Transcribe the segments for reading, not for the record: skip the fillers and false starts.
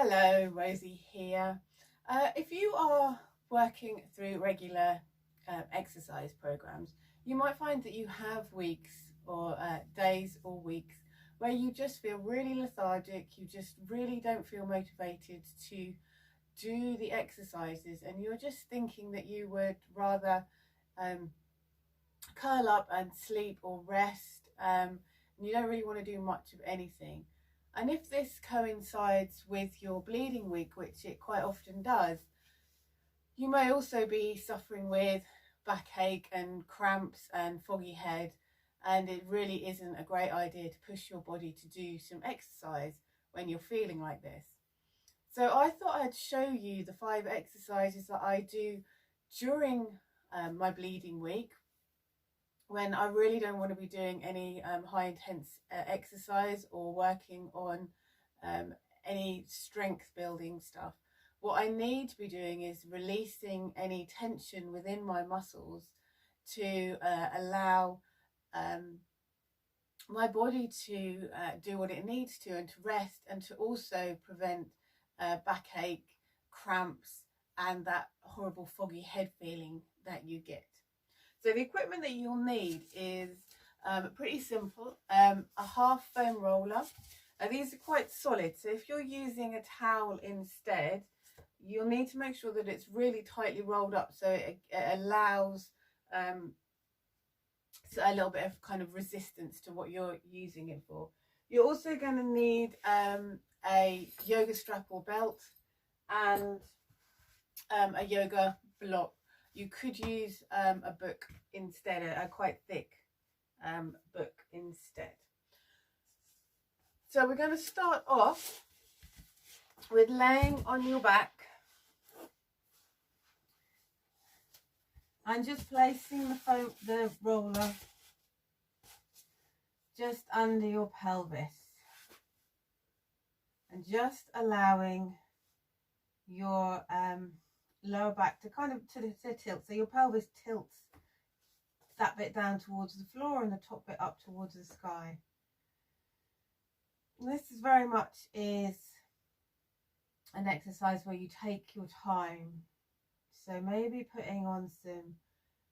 Hello, Rosie here. If you are working through regular exercise programs, you might find that you have weeks or days or weeks where you just feel really lethargic, you just really don't feel motivated to do the exercises, and you're just thinking that you would rather um, curl up and sleep or rest, and you don't really want to do much of anything. And if this coincides with your bleeding week, which it quite often does, you may also be suffering with backache and cramps and foggy head, and it really isn't a great idea to push your body to do some exercise when you're feeling like this. So I thought I'd show you the 5 exercises that I do during my bleeding week, when I really don't want to be doing any high intense exercise or working on any strength building stuff. What I need to be doing is releasing any tension within my muscles to allow my body to do what it needs to, and to rest, and to also prevent backache, cramps, and that horrible foggy head feeling that you get. So the equipment that you'll need is pretty simple. A half foam roller. These are quite solid, so if you're using a towel instead, you'll need to make sure that it's really tightly rolled up, so it allows a little bit of kind of resistance to what you're using it for. You're also going to need a yoga strap or belt, and a yoga block. You could use a book instead, a quite thick book instead. So we're going to start off with laying on your back and just placing the roller just under your pelvis, and just allowing your lower back to kind of to tilt, so your pelvis tilts that bit down towards the floor and the top bit up towards the sky. And this is very much is an exercise where you take your time, so maybe putting on some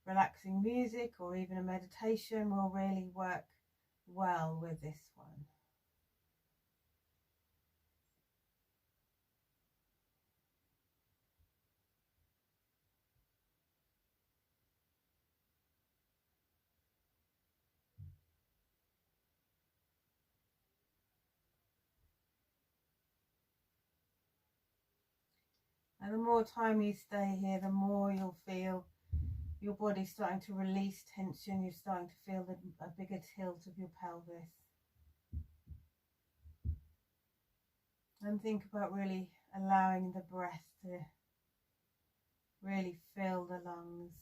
relaxing music or even a meditation will really work well with this one. And the more time you stay here, the more you'll feel your body starting to release tension. You're starting to feel a bigger tilt of your pelvis. And think about really allowing the breath to really fill the lungs.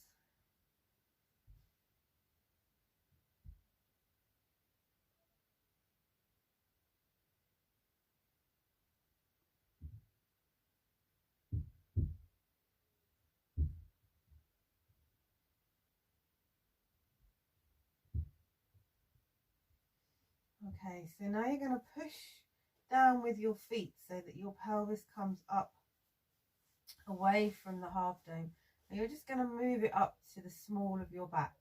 Okay, so now you're going to push down with your feet so that your pelvis comes up away from the half dome, and you're just going to move it up to the small of your back.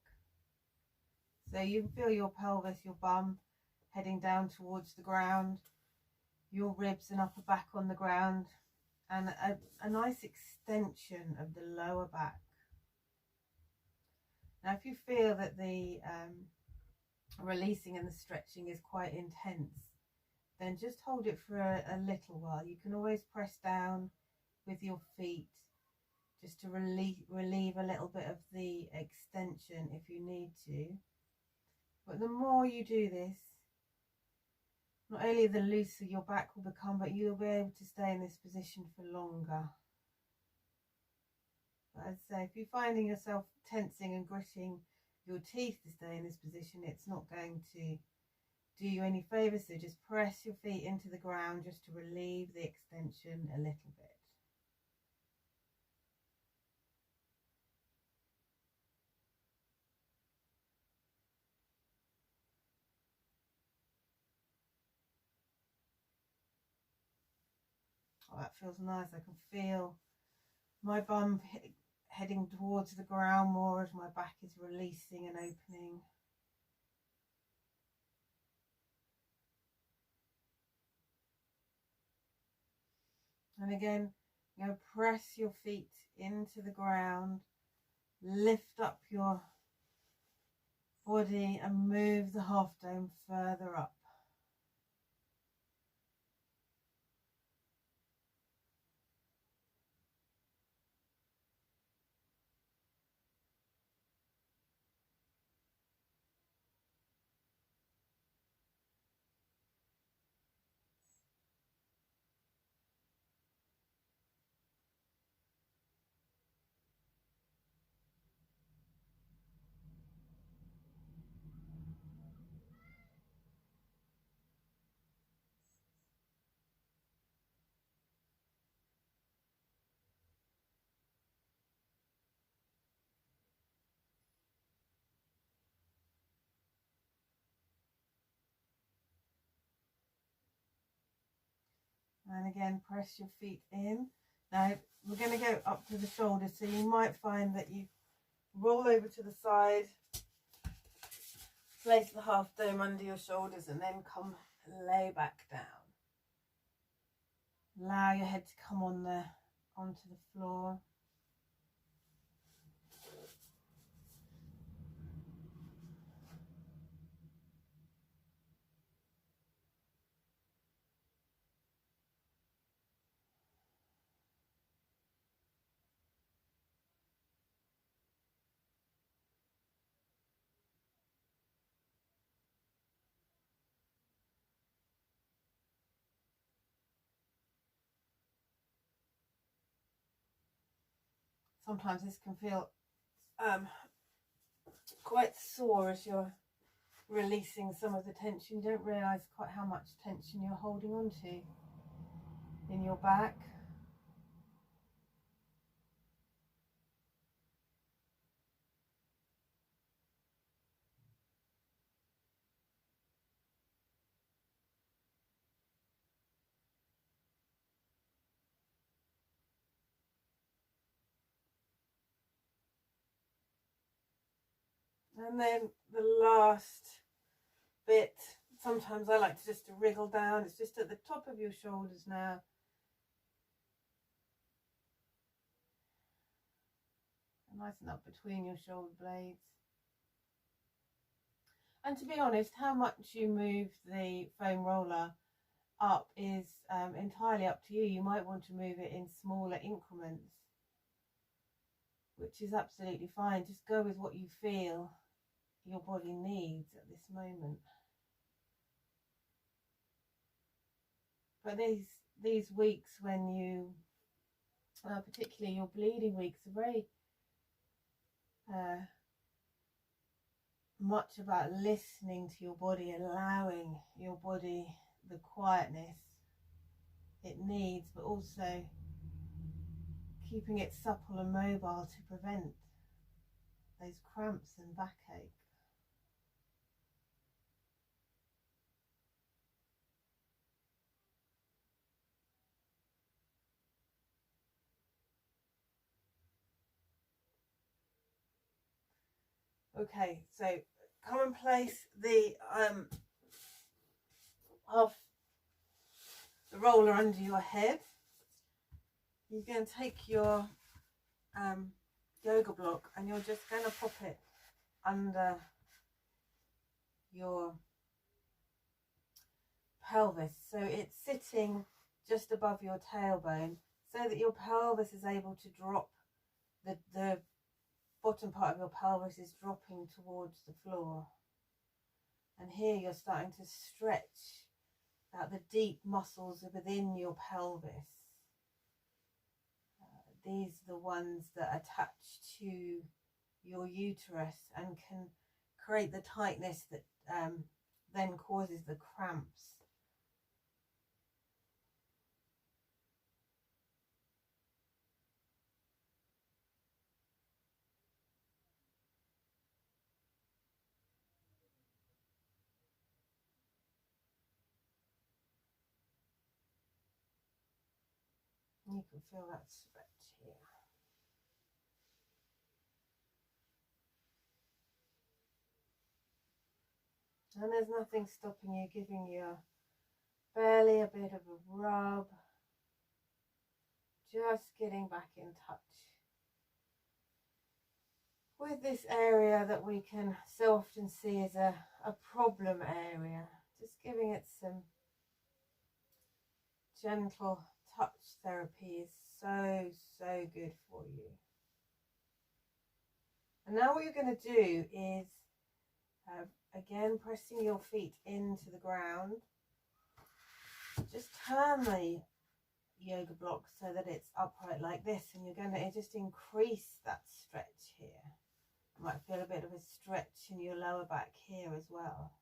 So you can feel your pelvis, your bum heading down towards the ground, your ribs and upper back on the ground, and a nice extension of the lower back. Now if you feel that the releasing and the stretching is quite intense, then just hold it for a little while. You can always press down with your feet just to relieve a little bit of the extension if you need to. But the more you do this, not only the looser your back will become, but you'll be able to stay in this position for longer. But as I say, if you're finding yourself tensing and gritting your teeth to stay in this position, it's not going to do you any favours. So just press your feet into the ground just to relieve the extension a little bit. Oh, that feels nice. I can feel my bum heading towards the ground more as my back is releasing and opening. And again, you know, press your feet into the ground, lift up your body and move the half dome further up. And again, press your feet in. Now, we're going to go up to the shoulders, so you might find that you roll over to the side, place the half dome under your shoulders, and then come lay back down. Allow your head to come onto the floor. Sometimes this can feel quite sore as you're releasing some of the tension. You don't realise quite how much tension you're holding on to in your back. And then the last bit, sometimes I like to just wriggle down. It's just at the top of your shoulders now. Nice and up between your shoulder blades. And to be honest, how much you move the foam roller up is entirely up to you. You might want to move it in smaller increments, which is absolutely fine. Just go with what you feel your body needs at this moment. But these weeks when you, particularly your bleeding weeks, are very much about listening to your body, allowing your body the quietness it needs, but also keeping it supple and mobile to prevent those cramps and backache. Okay, so come and place the roller under your head. You're going to take your yoga block and you're just going to pop it under your pelvis, so it's sitting just above your tailbone, so that your pelvis is able to drop, the bottom part of your pelvis is dropping towards the floor. And here you're starting to stretch out the deep muscles within your pelvis. These are the ones that attach to your uterus and can create the tightness that then causes the cramps. you can feel that stretch here. And there's nothing stopping you giving your belly a bit of a rub. Just getting back in touch with this area that we can so often see as a problem area. Just giving it some gentle touch therapy is so good for you. And now what you're going to do is again pressing your feet into the ground. Just turn the yoga block so that it's upright like this, and you're going to just increase that stretch here. You might feel a bit of a stretch in your lower back here as well.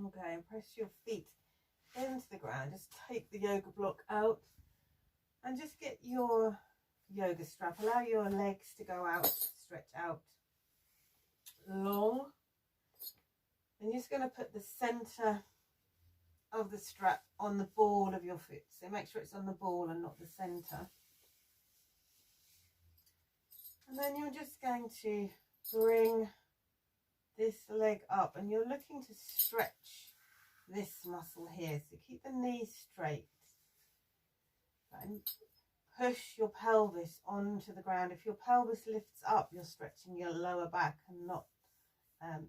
Okay, and press your feet into the ground. Just take the yoga block out and just get your yoga strap. Allow your legs to go out, stretch out long. And you're just going to put the center of the strap on the ball of your foot. So make sure it's on the ball and not the center. And then you're just going to bring this leg up, and you're looking to stretch this muscle here. So keep the knees straight and push your pelvis onto the ground. If your pelvis lifts up, you're stretching your lower back and not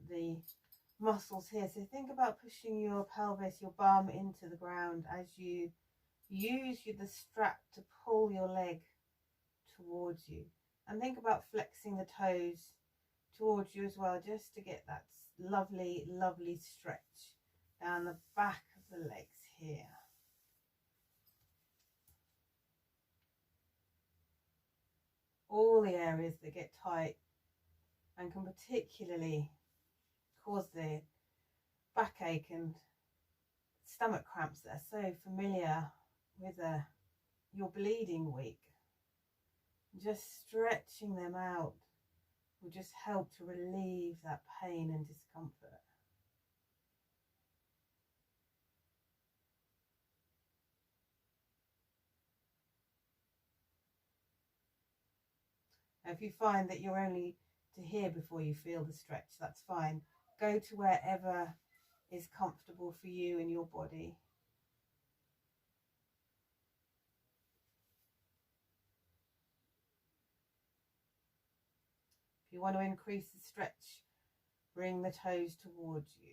the muscles here. So think about pushing your pelvis, your bum into the ground as you use the strap to pull your leg towards you. And think about flexing the toes towards you as well, just to get that lovely stretch down the back of the legs here. All the areas that get tight and can particularly cause the backache and stomach cramps that are so familiar with your bleeding week. Just stretching them out will just help to relieve that pain and discomfort. Now, if you find that you're only to here before you feel the stretch, that's fine. Go to wherever is comfortable for you and your body. If you want to increase the stretch, bring the toes towards you.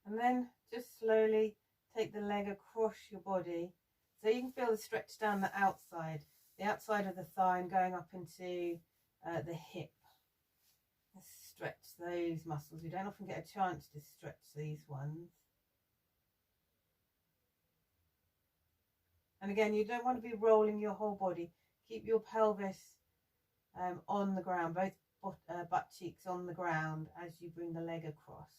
And then just slowly take the leg across your body so you can feel the stretch down the outside of the thigh and going up into the hip. Let's stretch those muscles. We don't often get a chance to stretch these ones. And again, you don't want to be rolling your whole body. Keep your pelvis on the ground, both butt cheeks on the ground as you bring the leg across.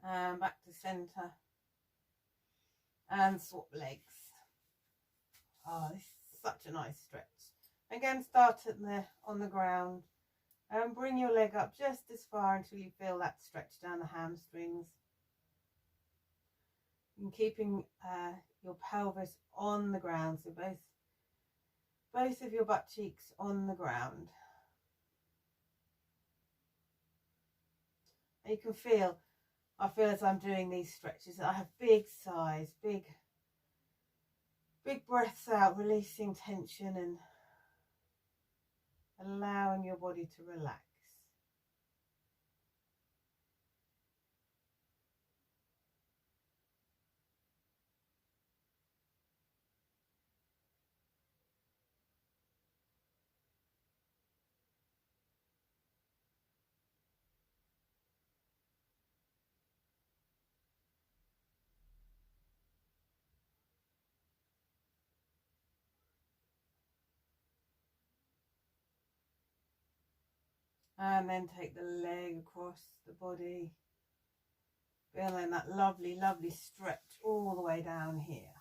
and back to center, and swap legs. Oh, this is such a nice stretch. Again, start on the ground and bring your leg up just as far until you feel that stretch down the hamstrings. And keeping your pelvis on the ground, so both of your butt cheeks on the ground. And you can feel, I feel as I'm doing these stretches, I have big sighs, big breaths out, releasing tension and allowing your body to relax. And then take the leg across the body, feeling that lovely, lovely stretch all the way down here.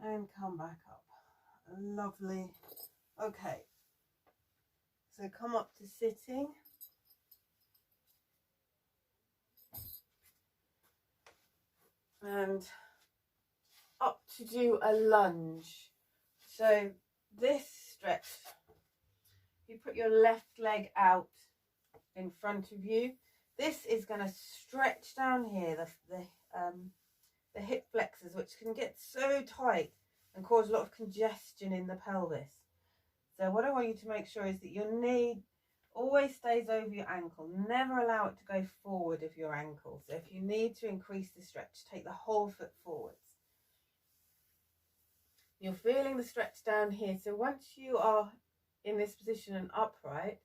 And come back up. Lovely. Okay. So come up to sitting. And up to do a lunge. So this stretch, you put your left leg out in front of you. This is going to stretch down here, the hip flexors, which can get so tight and cause a lot of congestion in the pelvis. So what I want you to make sure is that your knee always stays over your ankle. Never allow it to go forward of your ankle. So if you need to increase the stretch, take the whole foot forwards. You're feeling the stretch down here. So once you are in this position and upright,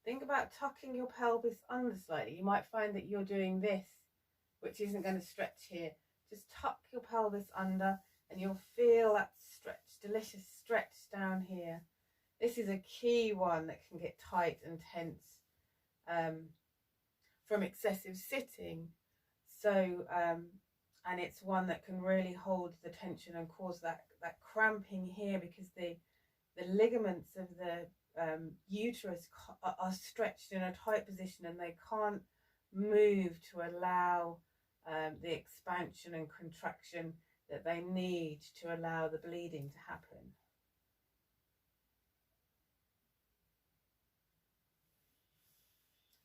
think about tucking your pelvis under slightly. You might find that you're doing this, which isn't going to stretch here. Just tuck your pelvis under and you'll feel that stretch, delicious stretch down here. This is a key one that can get tight and tense from excessive sitting. So, and it's one that can really hold the tension and cause that cramping here, because the ligaments of the uterus are stretched in a tight position and they can't move to allow the expansion and contraction that they need to allow the bleeding to happen.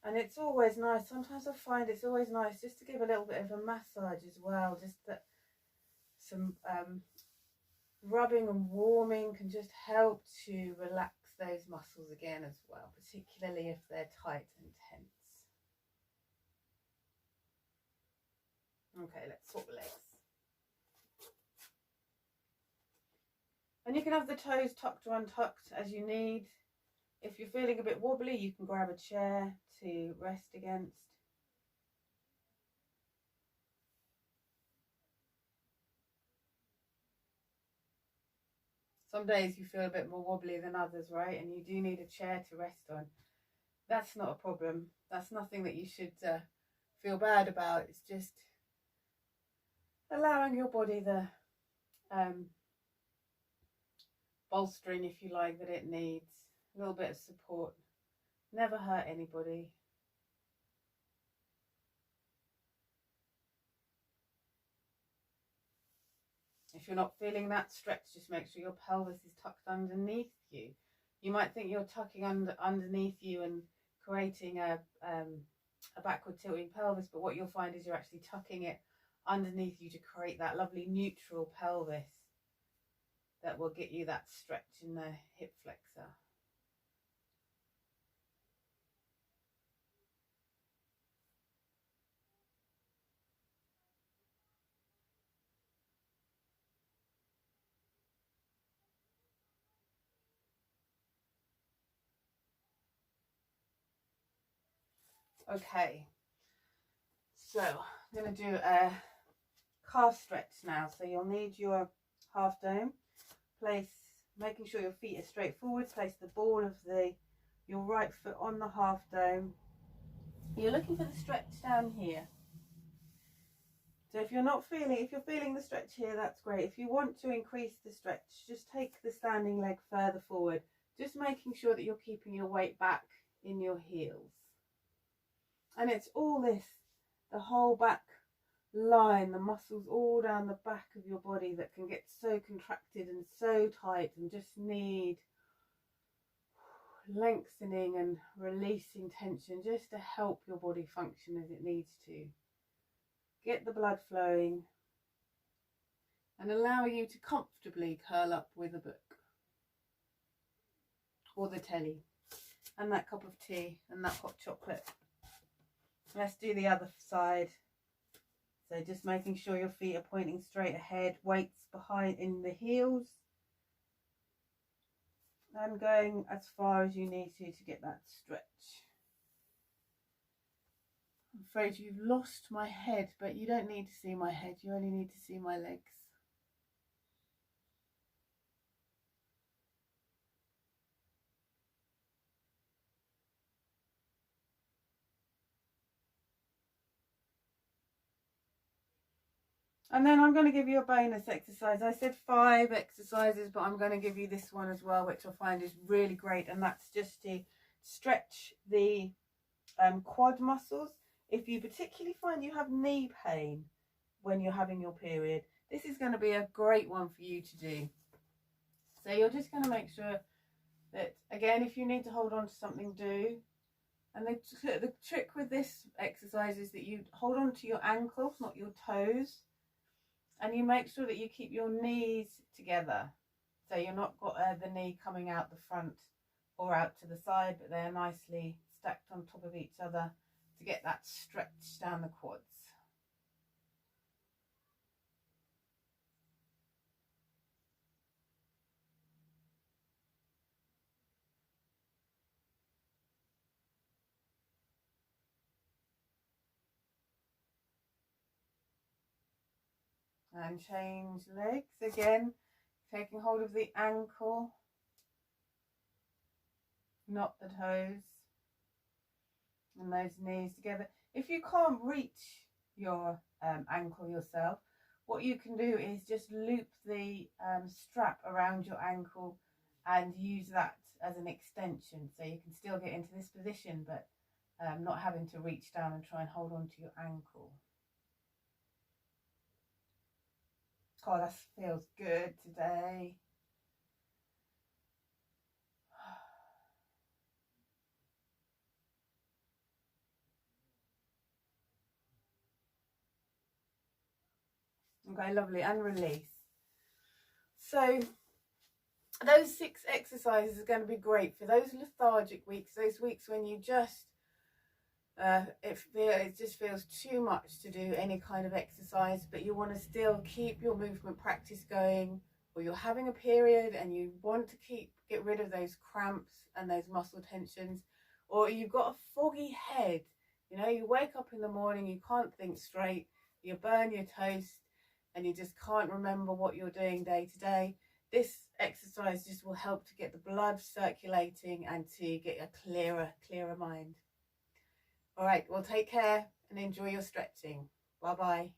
And it's always nice, sometimes I find it's always nice just to give a little bit of a massage as well, just that some rubbing and warming can just help to relax those muscles again as well, particularly if they're tight and tense. Okay, let's swap legs. And you can have the toes tucked or untucked as you need. If you're feeling a bit wobbly, you can grab a chair to rest against. Some days you feel a bit more wobbly than others, right? And you do need a chair to rest on. That's not a problem. That's nothing that you should feel bad about. It's just allowing your body the bolstering, if you like, that it needs. A little bit of support. Never hurt anybody. If you're not feeling that stretch, just make sure your pelvis is tucked underneath you. You might think you're tucking underneath you and creating a backward tilting pelvis, but what you'll find is you're actually tucking it underneath you to create that lovely neutral pelvis that will get you that stretch in the hip flexor. Okay, so I'm going to do a calf stretch now. So you'll need your half dome, making sure your feet are straight forward, place the ball of your right foot on the half dome. You're looking for the stretch down here. So if you're feeling the stretch here, that's great. If you want to increase the stretch, just take the standing leg further forward, just making sure that you're keeping your weight back in your heels. And it's all this, the whole back line, the muscles all down the back of your body that can get so contracted and so tight and just need lengthening and releasing tension just to help your body function as it needs to. Get the blood flowing and allow you to comfortably curl up with a book or the telly and that cup of tea and that hot chocolate. Let's do the other side. So just making sure your feet are pointing straight ahead, weights behind in the heels, and going as far as you need to get that stretch. I'm afraid you've lost my head, but you don't need to see my head, you only need to see my legs. And then I'm going to give you a bonus exercise. I said 5 exercises, but I'm going to give you this one as well, which I find is really great. And that's just to stretch the quad muscles. If you particularly find you have knee pain when you're having your period, this is going to be a great one for you to do. So you're just going to make sure that, again, if you need to hold on to something, do. And the trick with this exercise is that you hold on to your ankles, not your toes. And you make sure that you keep your knees together. So you're not got the knee coming out the front or out to the side, but they're nicely stacked on top of each other to get that stretch down the quads. And change legs again, taking hold of the ankle, not the toes, and those knees together. If you can't reach your ankle yourself, what you can do is just loop the strap around your ankle and use that as an extension, so you can still get into this position, but not having to reach down and try and hold on to your ankle. Oh, that feels good today. Okay, lovely, and release. So those 6 exercises are going to be great for those lethargic weeks, those weeks when you just it just feels too much to do any kind of exercise, but you want to still keep your movement practice going, or you're having a period and you want to get rid of those cramps and those muscle tensions, or you've got a foggy head, you know, you wake up in the morning, you can't think straight, you burn your toast and you just can't remember what you're doing day to day. This exercise just will help to get the blood circulating and to get a clearer mind. All right, well, take care and enjoy your stretching. Bye-bye.